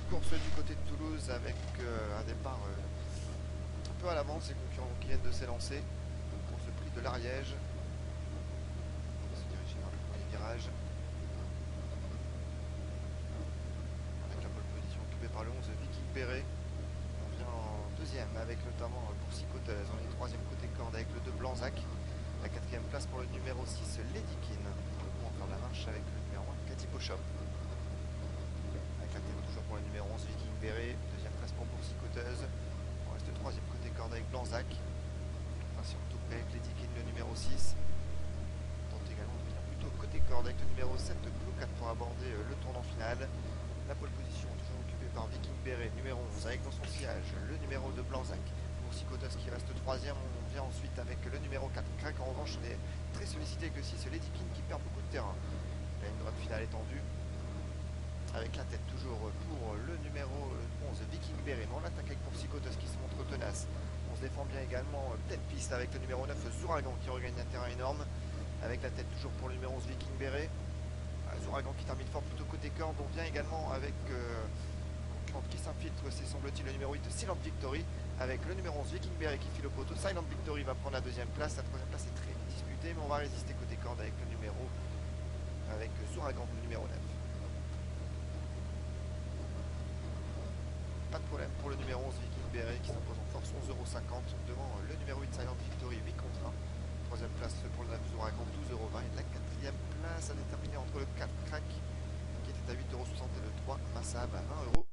course du côté de Toulouse avec un départ un peu à l'avance, les concurrents qui viennent de s'élancer pour ce prix de l'Ariège. On va se diriger vers le premier virage. Avec la pole position occupée par le 11 Viking Beret. On vient en deuxième avec notamment Boursi Côteuse. On est troisième côté corde avec le 2 Blanzac. La quatrième place pour le numéro 6 Ladykin. Pour le coup on ferme la marche avec le numéro 1 Cathy Pochop. Avec la tête toujours pour le numéro 11 Viking Beret. Deuxième place pour Boursi Côteuse. On reste troisième côté corde avec Blanzac. Enfin si on toupe avec Ladykin le numéro 6. On tente également de venir plutôt côté corde avec le numéro 7 Blue 4 pour aborder le tournant final. La pole position toujours occupée par Viking Beret, numéro 11, avec dans son sillage le numéro 2 Blanzac. Boursi Côteuse qui reste troisième, on vient ensuite avec le numéro 4 Crac. En revanche, on est très sollicité avec le 6 Ladykin qui perd beaucoup de terrain. La ligne droite finale étendue, avec la tête toujours pour le numéro 11 Viking Beret. Mais on attaque avec Boursi Côteuse qui se montre tenace. On se défend bien également tête piste avec le numéro 9 Zouragan qui regagne un terrain énorme. Avec la tête toujours pour le numéro 11 Viking Beret. Zouragan qui termine fort plutôt côté corde. On vient également avec concurrente qui s'infiltre, c'est semble-t-il le numéro 8 Silent Victory, avec le numéro 11 Viking Beret qui file au poteau. Silent Victory va prendre la deuxième place. La troisième place est très disputée, mais on va résister côté corde avec le numéro, avec Zouragan, le numéro 9. Pas de problème pour le numéro 11 Viking Beret qui s'impose en force 11,50 € devant le numéro 8 Silent Victory 8 contre 1. Troisième place pour le 9 Zouragan 12,20 € et la quatrième place à déterminer entre le 4 Crac qui était à 8,60 € et le 3 Massab à 20 €.